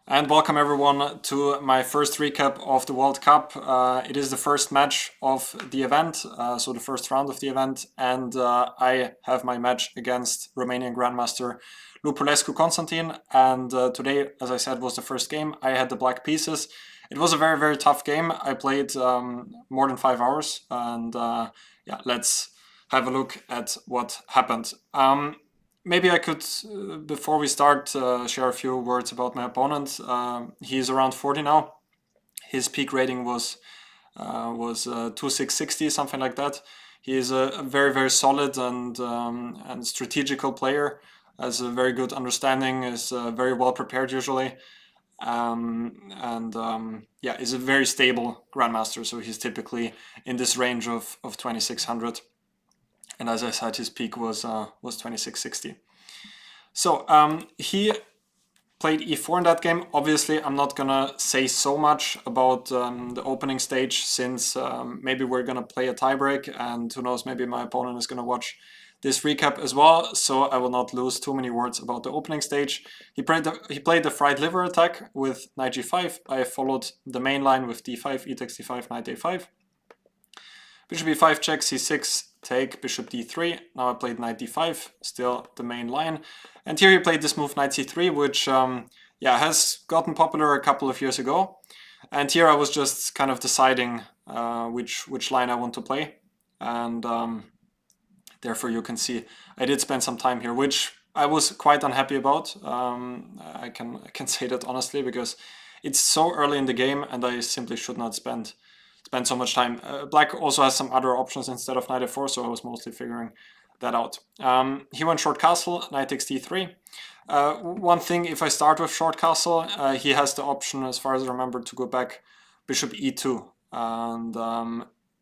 And welcome everyone to my first recap of the World Cup. It is the first match of the event, so the first round of the event, and I have my match against Romanian Grandmaster Lupulescu Constantin. And today, as I said, was the first game. I had the black pieces. It was a very, very tough game. I played more than 5 hours, and yeah, let's have a look at what happened. Maybe I could, before we start, share a few words about my opponent. He's around 40 now. His peak rating was 2660, something like that. He is a very, very solid and strategical player. Has a very good understanding. Is very well prepared usually, yeah, is a very stable grandmaster. So he's typically in this range of 2600. And as I said, his peak was 2660. So he played e4 in that game. Obviously, I'm not gonna say so much about the opening stage since maybe we're gonna play a tiebreak, and who knows, maybe my opponent is gonna watch this recap as well. So I will not lose too many words about the opening stage. He played the fried liver attack with knight g5. I followed the main line with d5, e takes d5, knight a5. Bishop e5 check, c6, take, bishop d3. Now I played knight d5, still the main line. And here he played this move knight c3, which yeah, has gotten popular a couple of years ago. And here I was just kind of deciding which line I want to play. And therefore you can see I did spend some time here, which I was quite unhappy about. I can say that honestly, because it's so early in the game and I simply should not spend so much time. Black also has some other options instead of knight f4, so I was mostly figuring that out. He went short castle, knight takes d3. One thing, if I start with short castle, he has the option, as far as I remember, to go back bishop e2. And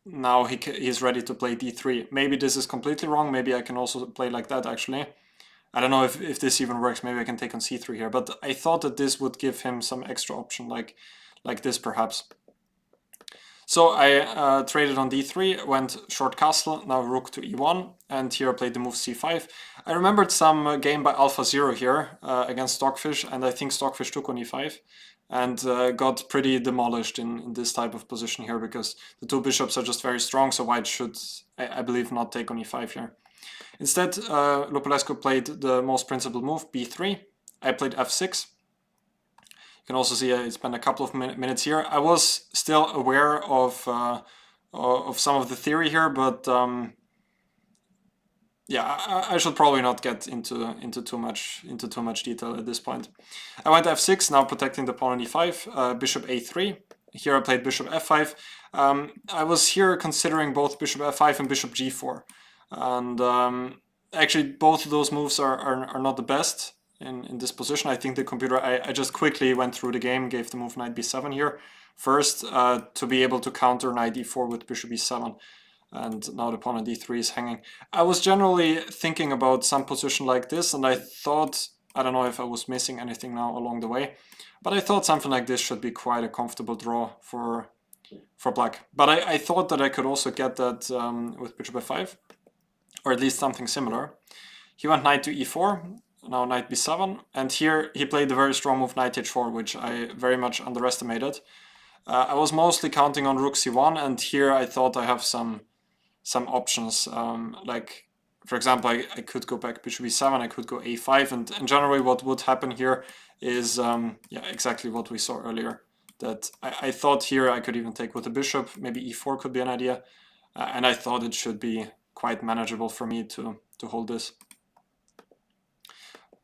now he's ready to play d3. Maybe this is completely wrong. Maybe I can also play like that, actually. I don't know if this even works. Maybe I can take on c3 here. But I thought that this would give him some extra option, like this perhaps. So I traded on d3, went short castle, now rook to e1, and here I played the move c5. I remembered some game by AlphaZero here against Stockfish, and I think Stockfish took on e5 and got pretty demolished in this type of position here, because the two bishops are just very strong, so white should, I believe, not take on e5 here. Instead, Lupulescu played the most principled move, b3. I played f6. You can also see I spent a couple of minutes here. I was still aware of some of the theory here, but yeah, I should probably not get into too much detail at this point. I went f6, now protecting the pawn on e5, bishop a3. Here I played bishop f5. I was here considering both bishop f5 and bishop g4, and actually both of those moves are not the best in this position. I think the computer, I just quickly went through the game, gave the move knight b7 here first to be able to counter knight e4 with bishop e7. And now the pawn on d3 is hanging. I was generally thinking about some position like this, and I thought, I don't know if I was missing anything now along the way, but I thought something like this should be quite a comfortable draw for black. But I thought that I could also get that with bishop f5, or at least something similar. He went knight to e4, now knight b7, and here he played the very strong move knight h4, which I very much underestimated. I was mostly counting on rook c1, and here I thought I have some options, like, for example, I could go back bishop e7, I could go a5, and generally what would happen here is yeah, exactly what we saw earlier, that I thought here I could even take with the bishop, maybe e4 could be an idea, and I thought it should be quite manageable for me to hold this.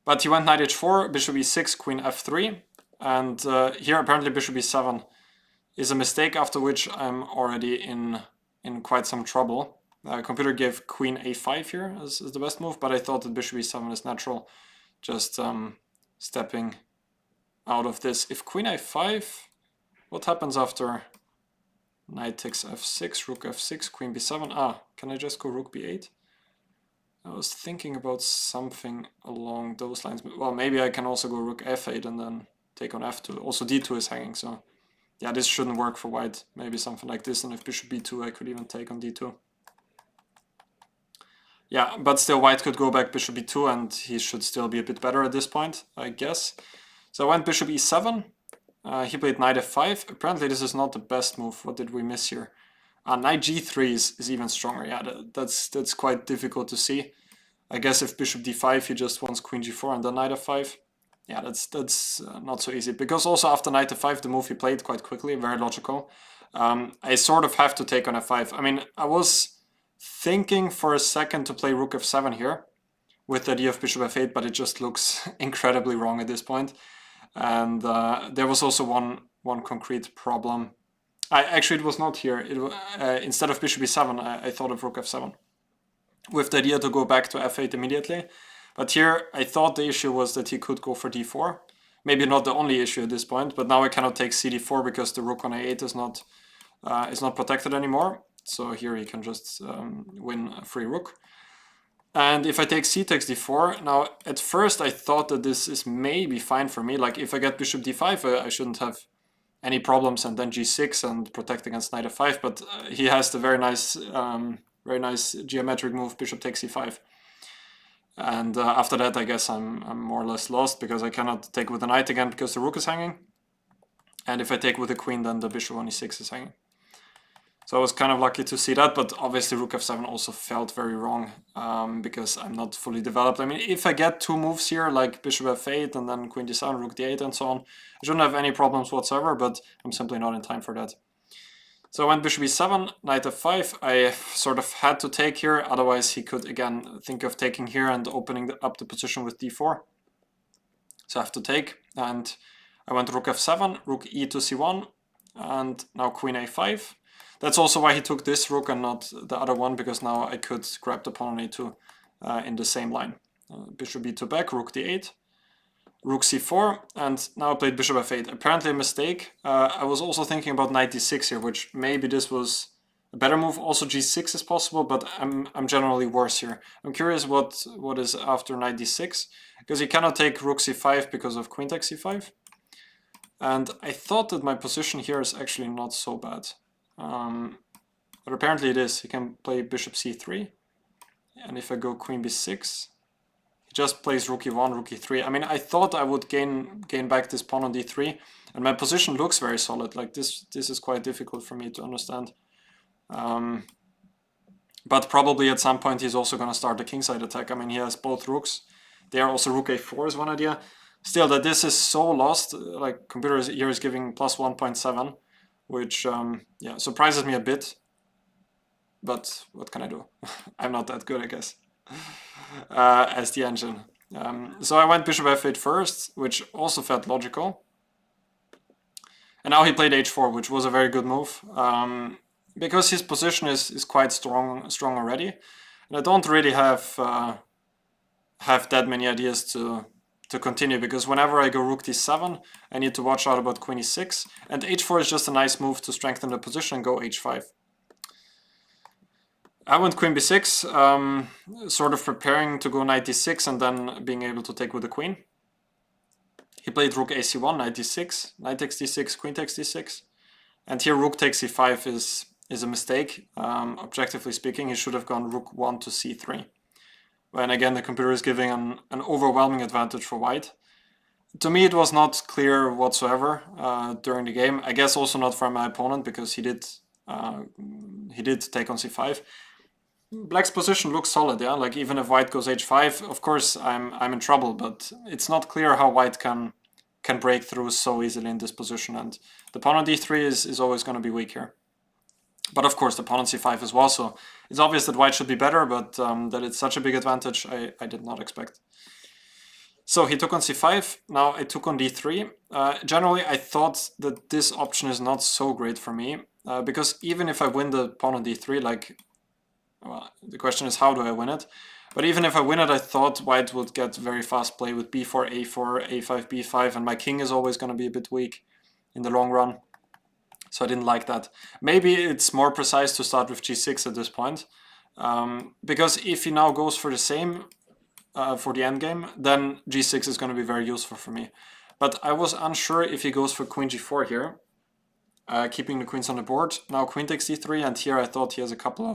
But he went knight h4, bishop e6, queen f3, and here apparently bishop e7 is a mistake, after which I'm already in quite some trouble. Computer gave queen a5 here as the best move, but I thought that bishop e7 is natural, just stepping out of this. If queen a5, what happens after knight takes f6, rook f6, queen b7? Ah, can I just go rook b8? I was thinking about something along those lines. Well, maybe I can also go rook f8 and then take on f2. Also d2 is hanging, so yeah, this shouldn't work for white. Maybe something like this, and if bishop b2, I could even take on d2. Yeah, but still white could go back bishop b2, and he should still be a bit better at this point, I guess. So I went bishop e7. He played knight f5. Apparently this is not the best move. What did we miss here? Knight g3 is even stronger. Yeah, that's quite difficult to see. I guess if bishop d5, he just wants queen g4 and then knight f5. Yeah, that's not so easy. Because also after knight f5, the move he played quite quickly, very logical. I sort of have to take on f5. I mean, I was thinking for a second to play rook f7 here with the idea of bishop f8, but it just looks incredibly wrong at this point. And there was also one concrete problem. Actually, it was not here. Instead of bishop e7, I thought of rook f7 with the idea to go back to f8 immediately. But here, I thought the issue was that he could go for d4. Maybe not the only issue at this point, but now I cannot take cd4 because the rook on a8 is not protected anymore. So here he can just win a free rook. And if I take c takes d4, now at first I thought that this is maybe fine for me. Like if I get bishop d5, I shouldn't have any problems, and then g6 and protect against knight f5. But he has the very nice geometric move bishop takes e5. And after that, I guess I'm more or less lost because I cannot take with the knight again because the rook is hanging. And if I take with the queen, then the bishop on e6 is hanging. So I was kind of lucky to see that, but obviously rook f7 also felt very wrong because I'm not fully developed. I mean, if I get two moves here, like bishop f8 and then queen d7, rook d8 and so on, I shouldn't have any problems whatsoever, but I'm simply not in time for that. So I went bishop e7, knight f5. I sort of had to take here, otherwise he could again think of taking here and opening up the position with d4. So I have to take, and I went rook f7, rook e to c1, and now queen a5. That's also why he took this rook and not the other one, because now I could grab the pawn on a2 in the same line. Bishop b2 back, rook d8, rook c4, and now I played bishop f8. Apparently a mistake. I was also thinking about knight d6 here, which maybe this was a better move. Also g6 is possible, but I'm generally worse here. I'm curious what is after knight d6, because you cannot take rook c5 because of queen takes c5. And I thought that my position here is actually not so bad. But apparently it is. He can play bishop c3, and if I go queen b6, he just plays rook e1, rook e3. I mean, I thought I would gain back this pawn on d3, and my position looks very solid. Like this is quite difficult for me to understand. But probably at some point he's also going to start the kingside attack. I mean, he has both rooks. There also rook a4 is one idea. Still, that this is so lost. Like computer here is giving plus 1.7. Which yeah, surprises me a bit, but what can I do? I'm not that good, I guess, as the engine. So I went bishop f8 first, which also felt logical. And now he played h4, which was a very good move, because his position is quite strong already. And I don't really have that many ideas to continue, because whenever I go rook d7, I need to watch out about queen e6, and h4 is just a nice move to strengthen the position and go h5. I went queen b6, sort of preparing to go knight d6 and then being able to take with the queen. He played rook ac1, knight d6, knight takes d6, queen takes d6, and here rook takes e5 is a mistake. Objectively speaking, he should have gone rook 1 to c3. And again, the computer is giving an overwhelming advantage for white. To me, it was not clear whatsoever during the game. I guess also not for my opponent, because he did take on c5. Black's position looks solid, yeah. Like even if white goes h5, of course I'm in trouble, but it's not clear how white can break through so easily in this position. And the pawn on d3 is always going to be weak here. But of course, the pawn on c5 as well, so it's obvious that white should be better, but that it's such a big advantage, I did not expect. So he took on c5, now I took on d3. Generally, I thought that this option is not so great for me, because even if I win the pawn on d3, like, well, the question is how do I win it? But even if I win it, I thought white would get very fast play with b4, a4, a5, b5, and my king is always going to be a bit weak in the long run. So I didn't like that. Maybe it's more precise to start with g6 at this point, because if he now goes for the same for the endgame, then g6 is going to be very useful for me. But I was unsure if he goes for queen g4 here, keeping the queens on the board. Now queen takes d3, and here I thought he has a couple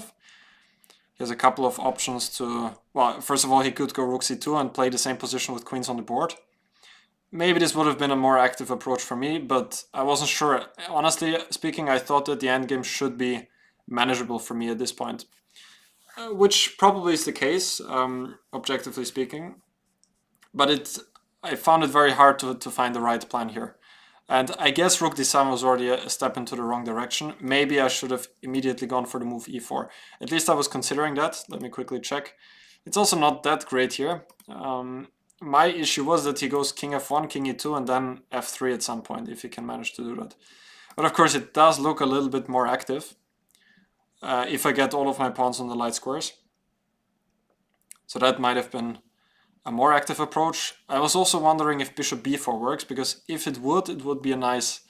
of options to. Well, first of all, he could go rook c2 and play the same position with queens on the board. maybe this would have been a more active approach for me, but I wasn't sure. Honestly speaking, I thought that the endgame should be manageable for me at this point, which probably is the case, objectively speaking. But I found it very hard to find the right plan here. And I guess rook d7 was already a step into the wrong direction. Maybe I should have immediately gone for the move e4. At least I was considering that. Let me quickly check. It's also not that great here. My issue was that he goes king f1, king e2, and then f3 at some point, if he can manage to do that. But of course, it does look a little bit more active if I get all of my pawns on the light squares. So that might have been a more active approach. I was also wondering if bishop b4 works, because if it would be a nice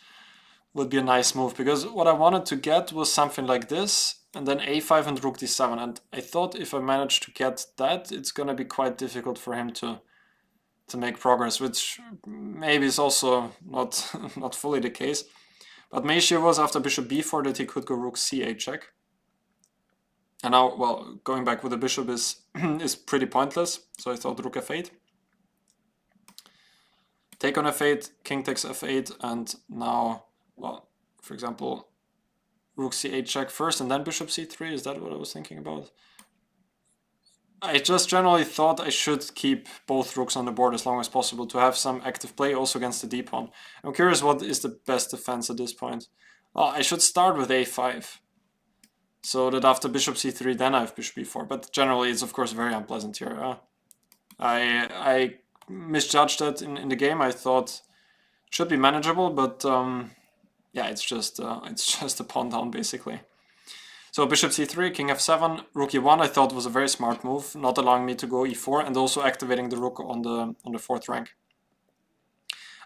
move, because what I wanted to get was something like this, and then a5 and rook d7, and I thought if I managed to get that, it's gonna be quite difficult for him to make progress, which maybe is also not not fully the case. But my issue was after bishop b4 that he could go rook c8 check. And now, well, going back with the bishop is is pretty pointless, so I thought rook f8. Take on f8, king takes f8, and now, well, for example, rook c8 check first and then bishop c3, is that what I was thinking about? I just generally thought I should keep both rooks on the board as long as possible to have some active play also against the d-pawn. I'm curious what is the best defense at this point. Well, I should start with a5, so that after bishop c3 then I have bishop b4, but generally it's of course very unpleasant here. I misjudged that in the game. I thought it should be manageable, but yeah, it's just a pawn down basically. So bishop c3, king f7, rook e1 I thought was a very smart move, not allowing me to go e4 and also activating the rook on the fourth rank.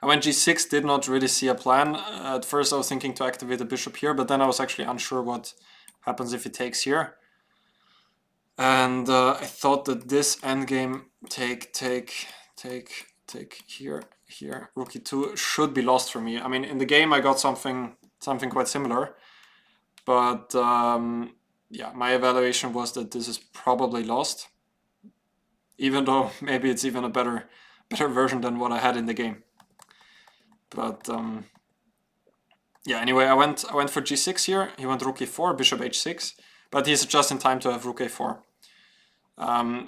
I went g6, did not really see a plan. At first I was thinking to activate the bishop here, but then I was actually unsure what happens if he takes here. And I thought that this endgame take here, rook e2 should be lost for me. I mean, in the game I got something quite similar, but yeah, my evaluation was that this is probably lost, even though maybe it's even a better version than what I had in the game. But yeah, anyway, I went for g6 here. He went rook e4, bishop h6, but he's just in time to have rook a4.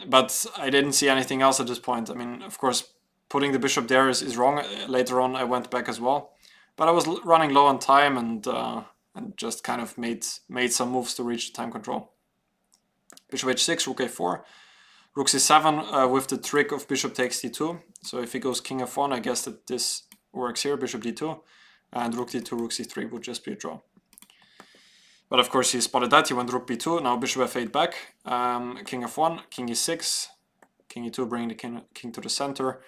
But I didn't see anything else at this point. I mean, of course, putting the bishop there is wrong. Later on, I went back as well, but I was running low on time and just kind of made some moves to reach time control. Bishop h6, rook a4, rook c7 with the trick of bishop takes d2. So if he goes king f1, I guess that this works here, bishop d2, and rook d2, rook c3 would just be a draw. But of course he spotted that, he went rook b2, now bishop f8 back, king f1, king e6, king e2 bringing the king to the center.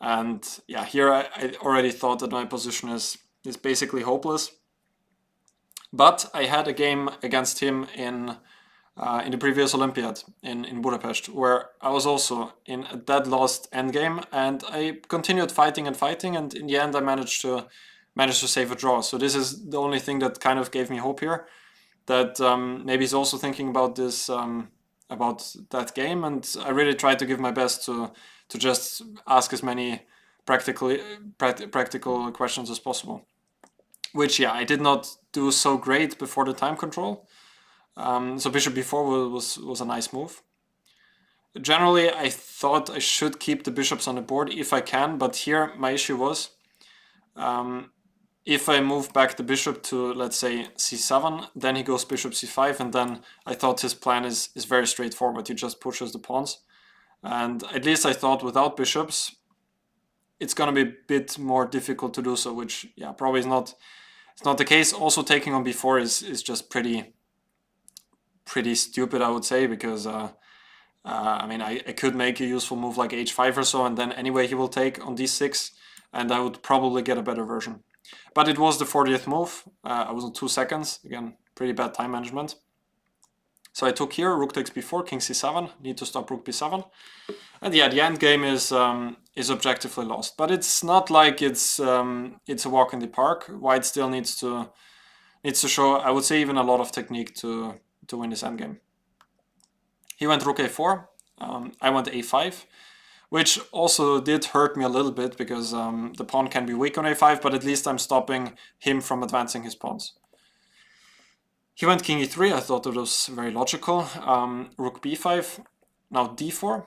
And yeah, here I already thought that my position is basically hopeless. But I had a game against him in the previous Olympiad in Budapest, where I was also in a dead lost endgame, and I continued fighting, and in the end I managed to save a draw. So this is the only thing that kind of gave me hope here, that maybe he's also thinking about this, about that game, and I really tried to give my best to just ask as many practical questions as possible. Which, yeah, I did not do so great before the time control. So bishop b4 was a nice move. Generally, I thought I should keep the bishops on the board if I can, but here my issue was if I move back the bishop to, let's say, c7, then he goes bishop c5, and then I thought his plan is very straightforward. He just pushes the pawns. And at least I thought without bishops, it's going to be a bit more difficult to do so, which, yeah, probably is not the case. Also, taking on b4 is just pretty stupid, I would say, because I mean, I could make a useful move like h5 or so, and then anyway he will take on d6, and I would probably get a better version. But it was the 40th move. I was on 2 seconds. Again, pretty bad time management. So I took here, rook takes b4, king c7, need to stop rook b7. And yeah, the end game is objectively lost. But it's not like it's a walk in the park. White still needs to show, I would say, even a lot of technique to win this endgame. He went rook a4, I went a5, which also did hurt me a little bit because the pawn can be weak on a5, but at least I'm stopping him from advancing his pawns. He went king e3. I thought it was very logical. Rook b5. Now d4.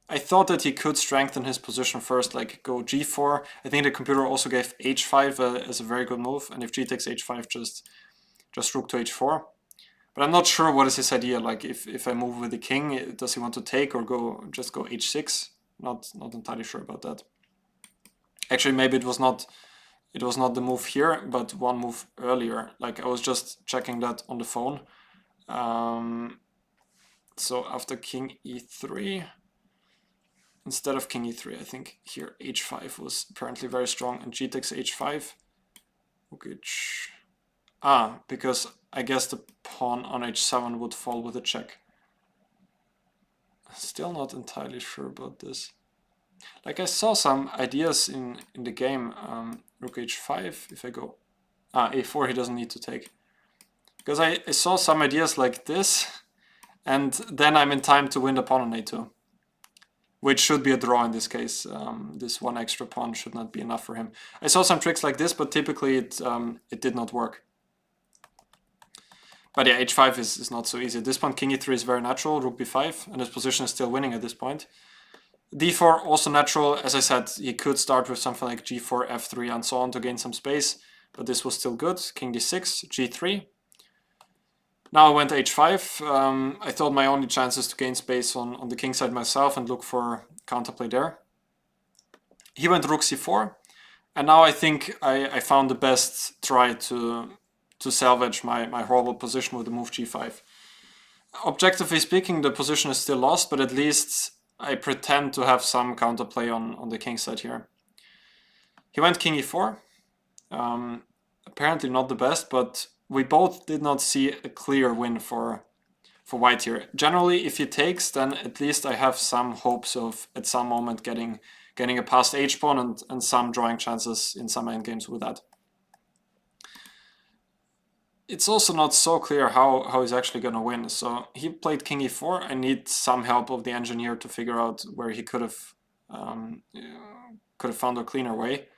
I thought that he could strengthen his position first, like go g4. I think the computer also gave h5 as a very good move, and if g takes h5, just rook to h4. But I'm not sure what is his idea. Like if I move with the king, does he want to take or just go h6? Not entirely sure about that. Actually, maybe it was not the move here, but one move earlier. Like I was just checking that on the phone. So after king e3, instead of king e3, I think here h5 was apparently very strong, and g takes h5. Okay. Because I guess the pawn on h7 would fall with a check. Still not entirely sure about this. Like I saw some ideas in the game. Rook h5, if I go a4, he doesn't need to take. Because I saw some ideas like this, and then I'm in time to win the pawn on a2. Which should be a draw in this case. This one extra pawn should not be enough for him. I saw some tricks like this, but typically it did not work. But yeah, h5 is not so easy. At this point, king e3 is very natural, rook b5, and his position is still winning at this point. d4 also natural. As I said, he could start with something like g4, f3, and so on to gain some space, but this was still good. King d6, g3. Now I went h5. I thought my only chance is to gain space on the king side myself and look for counterplay there. He went rook c4, and now I think I found the best try to salvage my horrible position with the move g5. Objectively speaking, the position is still lost, but at least I pretend to have some counterplay on the king side here. He went king e4. Apparently not the best, but we both did not see a clear win for white here. Generally, if he takes, then at least I have some hopes of at some moment getting a passed h-pawn and some drawing chances in some endgames with that. It's also not so clear how he's actually going to win. So he played king e4. I need some help of the engineer to figure out where he could have found a cleaner way.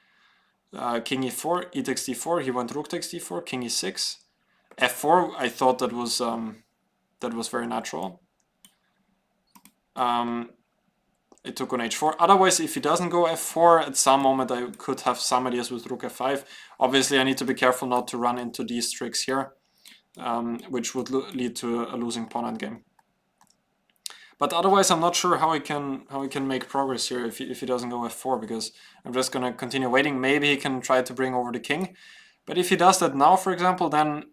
King e4, e takes d4. He went rook takes d4. King e6, f4. I thought that was very natural. It took on h4. Otherwise, if he doesn't go f4, at some moment I could have some ideas with rook f5. Obviously, I need to be careful not to run into these tricks here, which would lead to a losing pawn endgame. But otherwise, I'm not sure how he can make progress here if he doesn't go f4, because I'm just going to continue waiting. Maybe he can try to bring over the king. But if he does that now, for example, then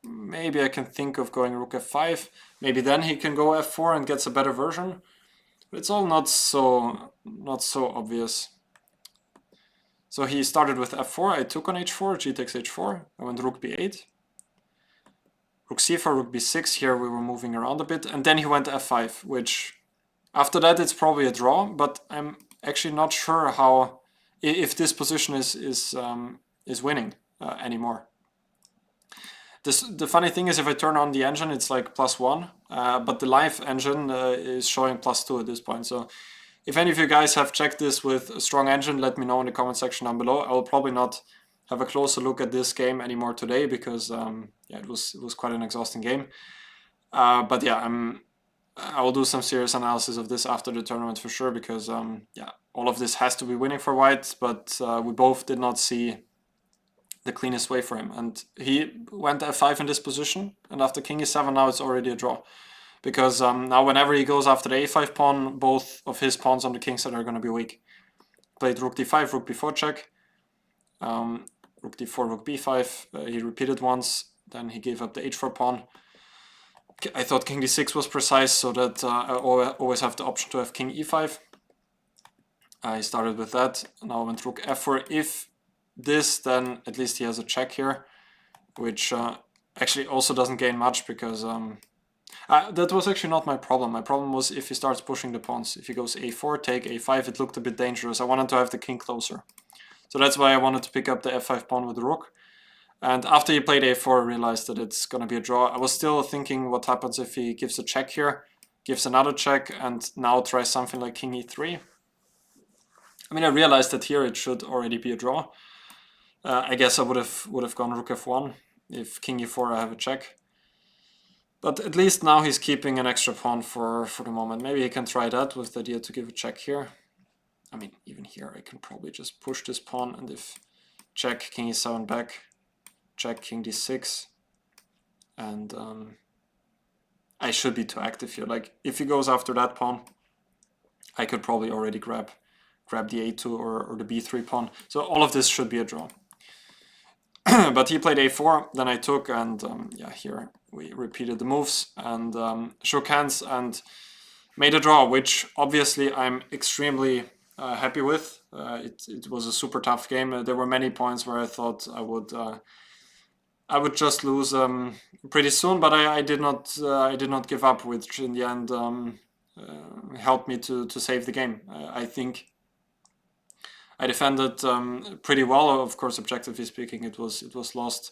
maybe I can think of going rook f5. Maybe then he can go f4 and gets a better version. It's all not so obvious. So he started with f4, I took on h4, g takes h4, I went rook b8. Rook c4, rook b6, here we were moving around a bit, and then he went f5, which after that it's probably a draw, but I'm actually not sure if this position is winning anymore. The funny thing is, if I turn on the engine, it's like +1, but the live engine is showing +2 at this point. So if any of you guys have checked this with a strong engine, let me know in the comment section down below. I will probably not have a closer look at this game anymore today because yeah, it was quite an exhausting game. But yeah, I will do some serious analysis of this after the tournament for sure, because yeah, all of this has to be winning for white, but we both did not see the cleanest way for him, and he went f5 in this position, and after king e7 now it's already a draw, because now whenever he goes after the a5 pawn, both of his pawns on the king side are going to be weak. Played rook d5, rook b4 check, rook d4, rook b5, he repeated once, then he gave up the h4 pawn. I thought king d6 was precise, so that I always have the option to have king e5. I started with that, now I went rook f4. If this, then at least he has a check here, which actually also doesn't gain much, because that was actually not my problem. My problem was if he starts pushing the pawns. If he goes a4, take a5, it looked a bit dangerous. I wanted to have the king closer. So that's why I wanted to pick up the f5 pawn with the rook. And after he played a4, I realized that it's going to be a draw. I was still thinking what happens if he gives a check here, gives another check, and now tries something like king e3. mean, I realized that here it should already be a draw. I guess I would have gone rook f1. If king e4, I have a check. But at least now he's keeping an extra pawn for the moment. Maybe he can try that with the idea to give a check here. I mean, even here I can probably just push this pawn, and if check, king e7 back, check, king d6, and I should be too active here. Like, if he goes after that pawn, I could probably already grab the a2 or the b3 pawn. So all of this should be a draw. But he played a4, then I took, and yeah, here we repeated the moves and shook hands and made a draw, which obviously I'm extremely happy with. It was a super tough game. There were many points where I thought I would just lose pretty soon, but I did not give up, which in the end helped me to save the game. I think I defended pretty well. Of course, objectively speaking, it was lost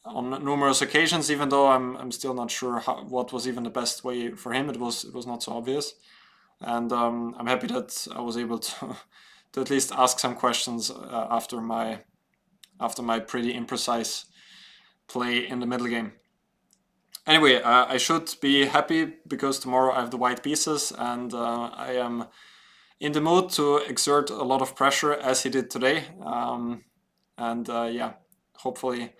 on numerous occasions. Even though I'm still not sure what was even the best way for him. It was not so obvious, and I'm happy that I was able to to at least ask some questions after my pretty imprecise play in the middle game. Anyway, I should be happy because tomorrow I have the white pieces, and I am in the mood to exert a lot of pressure as he did today, and yeah, hopefully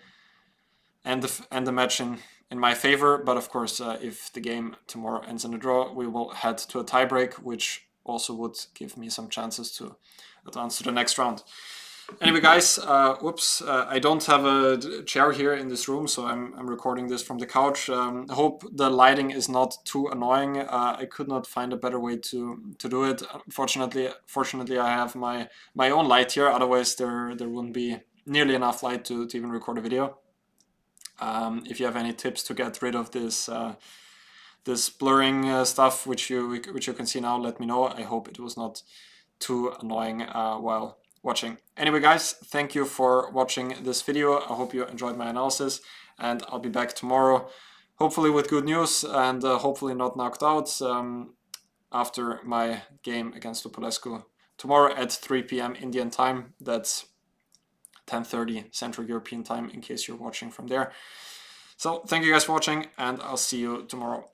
end the match in my favor. But of course, if the game tomorrow ends in a draw, we will head to a tiebreak, which also would give me some chances to advance to the next round. Anyway, guys, I don't have a chair here in this room, so I'm recording this from the couch. I hope the lighting is not too annoying. I could not find a better way to do it. Fortunately, I have my own light here. Otherwise, there wouldn't be nearly enough light to even record a video. If you have any tips to get rid of this this blurring stuff, which you can see now, let me know. I hope it was not too annoying while watching. Anyway, guys, thank you for watching this video. I hope you enjoyed my analysis, and I'll be back tomorrow, hopefully with good news, and hopefully not knocked out after my game against Lupulescu tomorrow at 3 p.m. Indian time. That's 10:30 Central European time, in case you're watching from there. So thank you guys for watching, and I'll see you tomorrow.